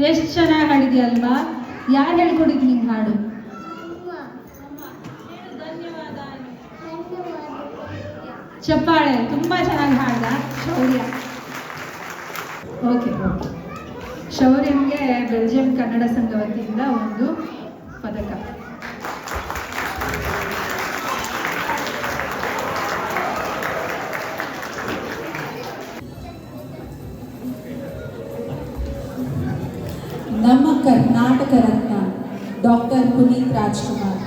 ಎಷ್ಟು ಚೆನ್ನಾಗಿ ಹಾಡಿದ್ಯಲ್ವಾ? ಯಾರು ಹೇಳ್ಕೊಡಿದ್ ನಿಂಗೆ ಹಾಡು? ಚಪ್ಪಾಳೆ. ತುಂಬಾ ಚೆನ್ನಾಗಿ ಹಾಡ್ದ ಶೌರ್ಯ. Okay okay. ಶೌರ್ಯಂಗೆ ಬೆಲ್ಜಿಯಂ ಕನ್ನಡ ಸಂಘ ವತಿಯಿಂದ ಒಂದು ಪದಕ. ನಮ್ಮ ಕರ್ನಾಟಕ ರತ್ನ ಡಾಕ್ಟರ್ ಪುನೀತ್ ರಾಜ್ಕುಮಾರ್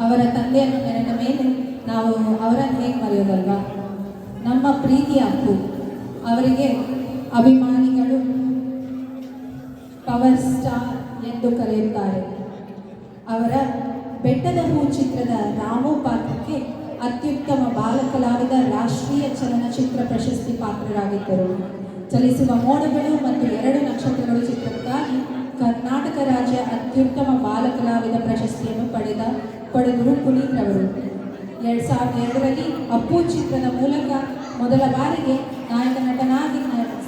ಅವರ ತಂದೆಯನ್ನು ನೆನೆದ ಮೇಲೆ ನಾವು ಅವರನ್ನು ಹೇಗೆ ಮರೆಯೋದಲ್ವಾ? ನಮ್ಮ ಪ್ರೀತಿಯ ಅಪ್ಪು ಅವರಿಗೆ ಅಭಿಮಾನಿಗಳು ಪವರ್ ಸ್ಟಾರ್ ಎಂದು ಕರೆಯುತ್ತಾರೆ. ಅವರ ಬೆಟ್ಟದ ಹೂ ಚಿತ್ರದ ರಾಮು ಪಾತ್ರಕ್ಕೆ ಅತ್ಯುತ್ತಮ ಬಾಲಕಲಾವಿದ ರಾಷ್ಟ್ರೀಯ ಚಲನಚಿತ್ರ ಪ್ರಶಸ್ತಿ ಪಾತ್ರರಾಗಿದ್ದರು. ಚಲಿಸುವ ಮೋಡಗಳು ಮತ್ತು 2 ನಕ್ಷತ್ರಗಳು ಚಿತ್ರಕ್ಕಾಗಿ ಕರ್ನಾಟಕ ರಾಜ್ಯ ಅತ್ಯುತ್ತಮ ಬಾಲಕಲಾವಿದ ಪ್ರಶಸ್ತಿಯನ್ನು ಪಡೆದರು ಪುನೀತ್ ಅವರು. 2002ರಲ್ಲಿ ಅಪ್ಪು ಚಿತ್ರದ ಮೂಲಕ ಮೊದಲ ಬಾರಿಗೆ ನಾಯಕ ನಟನಾಗಿ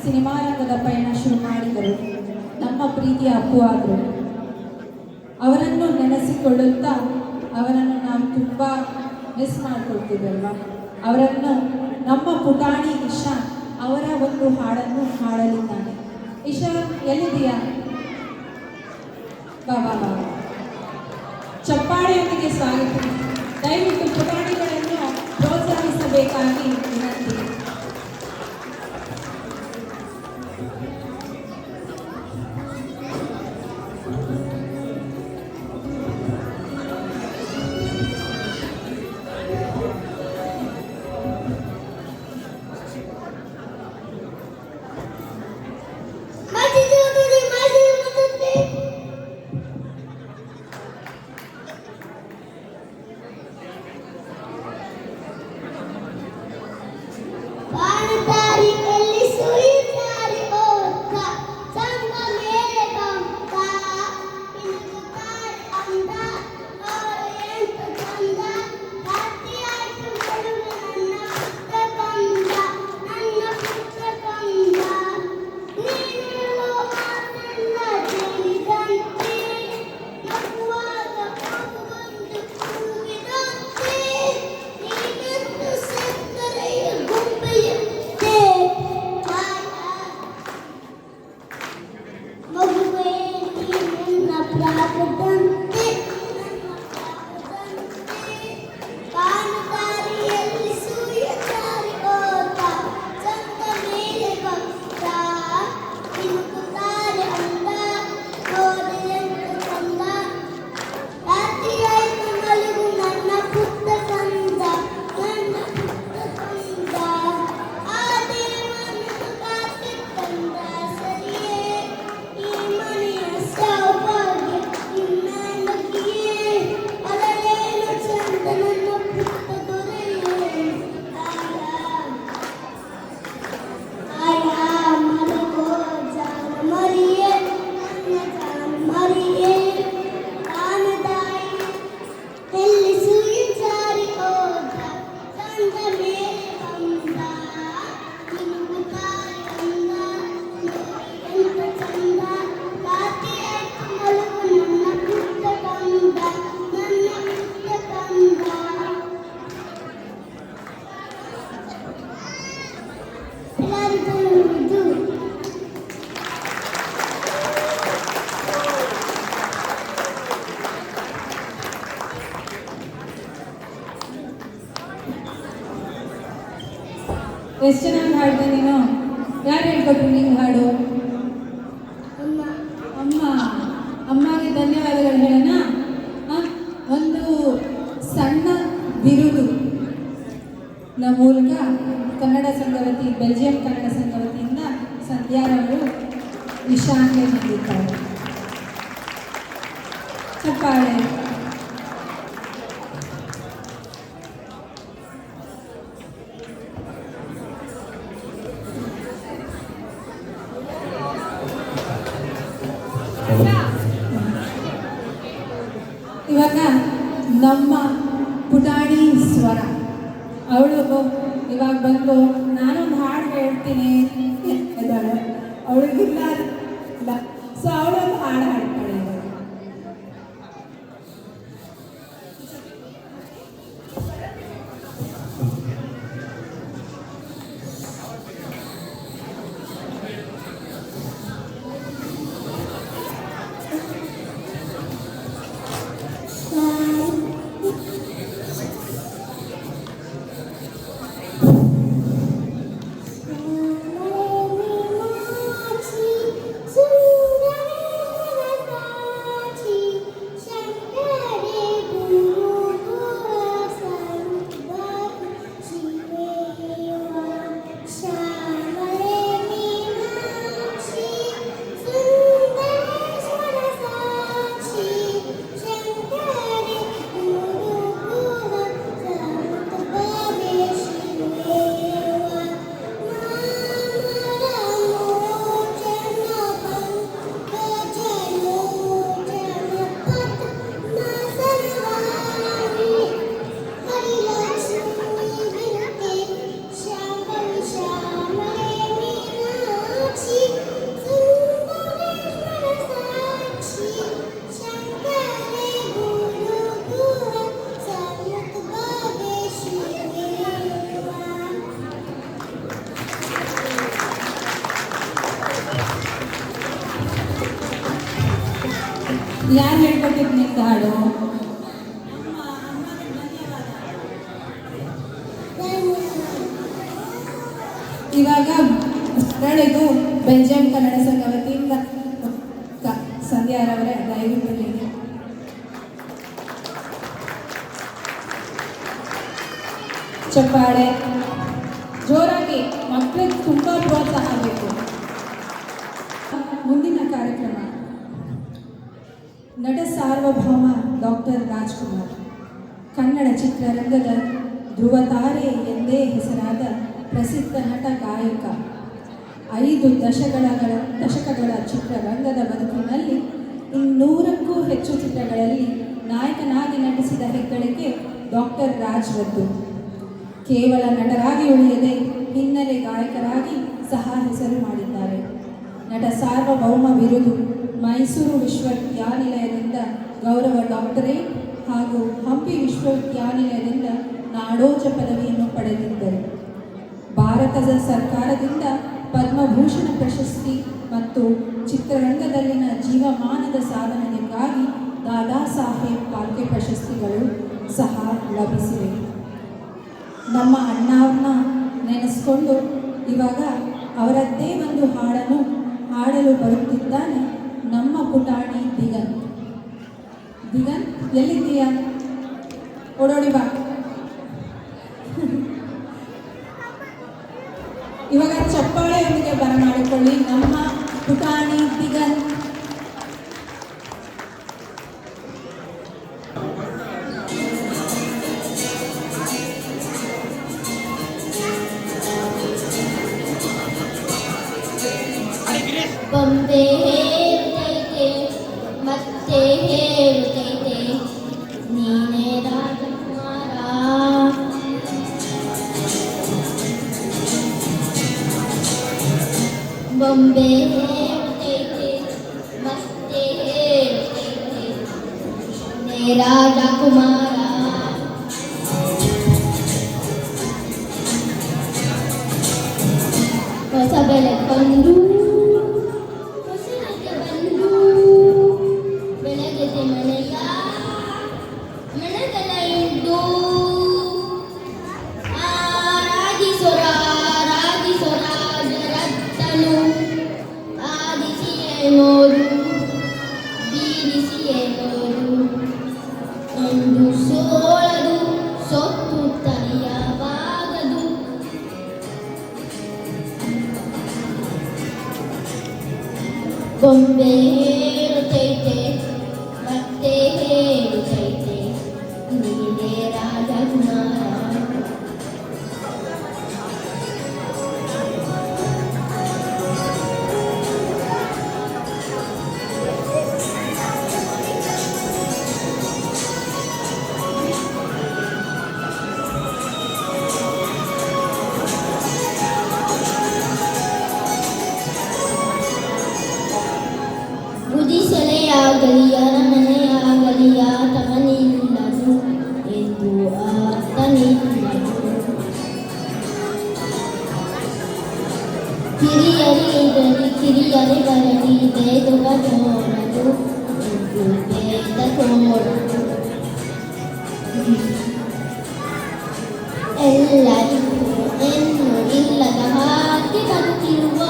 ಸಿನಿಮಾ ರಂಗದ ಪಯಣ ಶುರು ಮಾಡಿದರು. ನಮ್ಮ ಪ್ರೀತಿಯ ಅಪ್ಪು ಆದರು. ಅವರನ್ನು ನೆನೆಸಿಕೊಳ್ಳುತ್ತಾ ಅವರನ್ನು ನಾವು ತುಂಬ ಮಿಸ್ ಮಾಡಿಕೊಳ್ತೀವಲ್ವಾ? ಅವರನ್ನು ನಮ್ಮ ಪುಟಾಣಿ ಇಶಾ ಅವರ ಒಂದು ಹಾಡನ್ನು ಹಾಡಲಿದ್ದಾನೆ. ಇಶಾ ಎಲ್ಲಿದೆಯಾ? ಬಾಬಾ ಬಾಬಾ ಚಪ್ಪಾಳೆಯೊಂದಿಗೆ ಸ್ವಾಗತ. ದಯವಿಟ್ಟು ಪುಟಾಣಿಗಳನ್ನು ಪ್ರೋತ್ಸಾಹಿಸಬೇಕಾಗಿ ವಿನಂತಿ. ಎಷ್ಟು ಚೆನ್ನಾಗಿ ಹಾಡ್ದೆ ನೀನು. ಯಾರು ಹೇಳ್ಕೊಟ್ರು ನಿಂಗೆ ಹಾಡು? ಅಮ್ಮ. ಅಮ್ಮಗೆ ಧನ್ಯವಾದಗಳು ಹೇಳೋಣ. ಒಂದು ಸಣ್ಣ ಬಿರುದು ನ ಮೂಲಕ ಕನ್ನಡ ಸಂಘ ಬೆಲ್ಜಿಯಂ ಕನ್ನಡ ಸಂಘ ವತಿಯಿಂದ ಸಂಧ್ಯಾರವರು ಇಶಾನ್ಗೆ ನೀಡಿದ್ದಾರೆ. ಚಪ್ಪಾಳೆ. ಇವಾಗ ನಮ್ಮ ಪುಟಾಣಿ ಸ್ವರ ಅವಳು ಇವಾಗ ಬಂದು ನಾನೊಂದು ಹಾಡು ಹೇಳ್ತೀನಿ ಇದ್ದಾಳೆ. ಅವಳಿಗಿಲ್ಲ ಸೊ ಅವಳೊಂದು ಹಾಡು ಹಾಡ್ತಾಳೆ ಇವಾಗ. ಯಾರು ಹೇಳ್ಕೊಟ್ಟಿದ್ದು ನಿಂದು ಹಾಡು? ಇವಾಗ ನಾಳಿದ್ದು ಬೆಲ್ಜಿಯಂ ಕನ್ನಡ ಸಂಘ ವತಿಯಿಂದ ಸಂಧ್ಯಾರವರೇ ದಯವಿಟ್ಟು ಹೇಳಿ. ಚಪ್ಪಾಳೆ ಜೋರಾಗಿ, ಮಕ್ಕಳಿಗೆ ತುಂಬ ಪ್ರೋತ್ಸಾಹ ಬೇಕು. ಮುಂದಿನ ಕಾರ್ಯಕ್ರಮ ನಟ ಸಾರ್ವಭೌಮ ಡಾಕ್ಟರ್ ರಾಜ್ಕುಮಾರ್. ಕನ್ನಡ ಚಿತ್ರರಂಗದ ಧ್ರುವತಾರೆ ಎಂದೇ ಹೆಸರಾದ ಪ್ರಸಿದ್ಧ ನಟ ಗಾಯಕ. 5 ದಶಕಗಳ ಚಿತ್ರರಂಗದ ಬದುಕಿನಲ್ಲಿ 200ಕ್ಕೂ ಹೆಚ್ಚು ಚಿತ್ರಗಳಲ್ಲಿ ನಾಯಕನಾಗಿ ನಟಿಸಿದ ಹೆಗ್ಗಳಿಕೆ ಡಾಕ್ಟರ್ ರಾಜ್ರದ್ದು. ಕೇವಲ ನಟರಾಗಿ ಉಳಿಯದೆ ಹಿನ್ನೆಲೆ ಗಾಯಕರಾಗಿ ಸಹ ಹೆಸರು ಮಾಡಿದ್ದಾರೆ. ನಟ ಸಾರ್ವಭೌಮ ಬಿರುದು, ಮೈಸೂರು ವಿಶ್ವವಿದ್ಯಾನಿಲಯದಿಂದ ಗೌರವ ಡಾಕ್ಟರೇಟ್ ಹಾಗೂ ಹಂಪಿ ವಿಶ್ವವಿದ್ಯಾನಿಲಯದಿಂದ ನಾಡೋಜ ಪದವಿಯನ್ನು ಪಡೆದಿದ್ದರು. ಭಾರತದ ಸರ್ಕಾರದಿಂದ ಪದ್ಮಭೂಷಣ ಪ್ರಶಸ್ತಿ ಮತ್ತು ಚಿತ್ರರಂಗದಲ್ಲಿನ ಜೀವಮಾನದ ಸಾಧನೆಗಾಗಿ ದಾದಾ ಸಾಹೇಬ್ ಫಾಲ್ಕೆ ಪ್ರಶಸ್ತಿಗಳು ಸಹ ಲಭಿಸಿವೆ. ನಮ್ಮ ಅಣ್ಣವ್ರನ್ನ ನೆನೆಸ್ಕೊಂಡು ಇವಾಗ ಅವರದ್ದೇ ಒಂದು ಹಾಡನ್ನು ಹಾಡಲು ಬರುತ್ತಿದ್ದಾನೆ ನಮ್ಮ ಪುಟಾಣಿ ದಿಗಂತ್. ದಿಗಂತ್ ಎಲ್ಲಿದ್ದೀಯಾ? ಓಡೋಡಿ ಬಾ. ಇವಾಗ ಚಪ್ಪಾಳೆಯೊಂದಿಗೆ ಬರಮಾಡಿಕೊಳ್ಳಿ ನಮ್ಮ ಪುಟಾಣಿ ದಿಗಂತ್. ಬೊಂಬೆ ಹೇರುತ್ತೈತೆ ಮತ್ತೆ ಹೇರುತ್ತೈತೆ ನೀನೇ ರಾಜಕುಮಾರ. ಬೊಂಬೆ ಹೇರುತ್ತೈತೆ ಮತ್ತೆ ಹೇರುತ್ತೈತೆ ನೀನೇ ರಾಜಕುಮಾರ. ಹೊಸ ಬೆಳಕು ಬಂದು ಸಿರಿಯರೆ ಬರಲಿ ಬೇದುವ ನೋಡಲು ಬೇದ ತೋಡಲು ಎಲ್ಲರಿಗೂ ಎನ್ನು ಇಲ್ಲದ ಹಾಗೆ ಬದುಕಿರುವ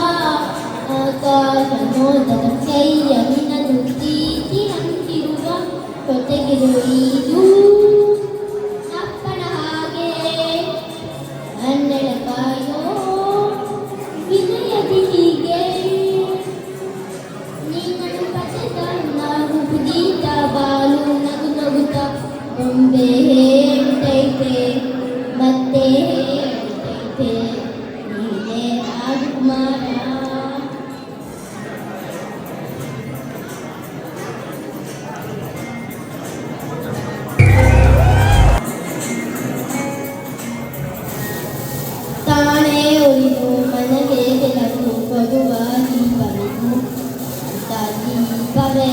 ಆಕಾಶ ನೋದದ ಕೈಯ ನಿನದು ಪ್ರೀತಿ ಅಂತಿರುವ ಜೊತೆಗಿರು ಇದು ಅಪ್ಪನ ಹಾಗೆ ಹನ್ನೆಳಕಾಯೋ ವಿನಯದಿ ಹೀಗೆ ನೀನನ್ನು ಪಡೆದ ನಾವು ಪುದೀತ ಬಾಲು ನಗು ನಗುತ್ತ ಗೊಂಬೆ ಹೇಳ್ತೈತೆ ಮತ್ತೆ ಹೇಳ್ತೈತೆ ನೀನೇ ರಾಜಕುಮಾರ ತಾನೇ ಒಲಿದು ಮನಗೆ ಬೆಳಕು ಕೊಡುವ ದೀಪವಿದು ಅಂತ ದೀಪವೇ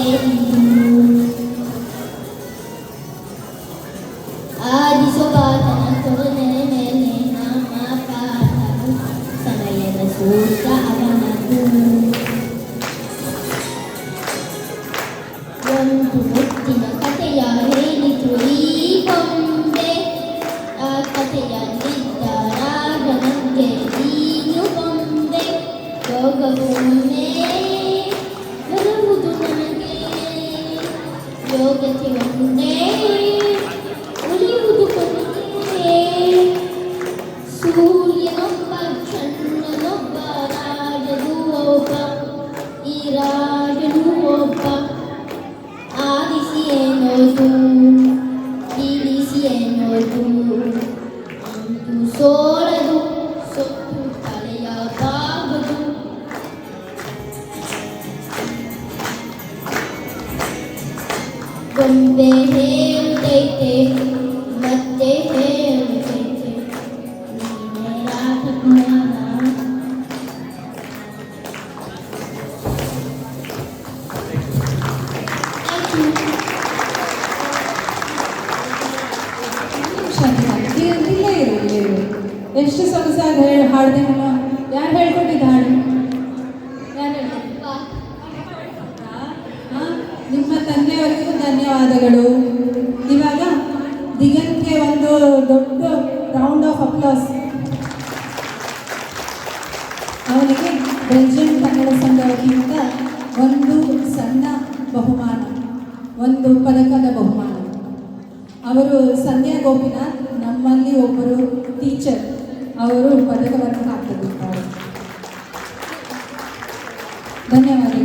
ಆದಿಸೋಪಾತನ ಕೊರನೆ ಮೇಲೆ ನಾಮ ಪಾಠವು ಸಮಯದ ಸೂತ್ರ ಅವನದು ಒಂದು ಮುತ್ತಿನ ಕಥೆಯ ಹೇಳಿತು ಈ ಗೊಂಬೆ ಆ ಕಥೆಯಲ್ಲಿದ್ದ ರಾಜನಂಗೆ ನೀನು ಗೊಂಬೆ ಯೋಗವೊಮ್ಮೆ ಬರುವುದು ನನಗೆ ಯೋಗಕ್ಕೆ ಒಂದೇ ಉಳಿಯುವುದು ಕೊನೆಗೆ ಸೂರ್ಯನೊಬ್ಬ ಚಂದ್ರನೊಬ್ಬ ರಾಜನು ಒಬ್ಬ ಈ ರಾಜನು ಒಬ್ಬ ಆದಿಸಿ ಏನೋದು ಇಳಿಸಿ ಏನೋದು ಅಂದು ಸೋಲದು ಸೊತ್ತು ತಲೆಯ ಬಾಗದು ಗೊಂಬೆ ಹೇಳ್ತೈತೆ ಮತ್ತೆ ಹೇಳ್ತೈತೆ ನೀನೇ ರಾಜಕುಮಾರ ಇಲ್ಲೇ ಇರು. ಎಷ್ಟು ಸೊಗಸಾಗಿ ಹಾಡಿದೆ ನೀನು. ಯಾರು ಹೇಳ್ಕೊಟ್ಟಿದ್ದ ಹಾಡು? ಯಾರು ಹೇಳ್ಕೊಟ್ಟಿದ್ದ? ನಿಮ್ಮ ತಂದೆಯವರಿಗೂ ಧನ್ಯವಾದಗಳು. ಇವಾಗ ದಿಗಂತ್ಗೆ ಒಂದು ದೊಡ್ಡ ರೌಂಡ್ ಆಫ್ ಅಪ್ಲಾಸ್. ಅವನಿಗೆ ಬೆಲ್ಜಿಯಂ ಕನ್ನಡ ಸಂಘ ವತಿಯಿಂದ ಒಂದು ಸಣ್ಣ ಬಹುಮಾನ, ಒಂದು ಪದಕದ ಬಹುಮಾನ. ಅವರು ಸಂಧ್ಯಾ ಗೋಪಿನಾಥ್, ನಮ್ಮಲ್ಲಿ ಒಬ್ಬರು ಟೀಚರ್, ಅವರು ಪದಕವನ್ನು ಹಾಕಲಿದ್ದಾರೆ. ಧನ್ಯವಾದ.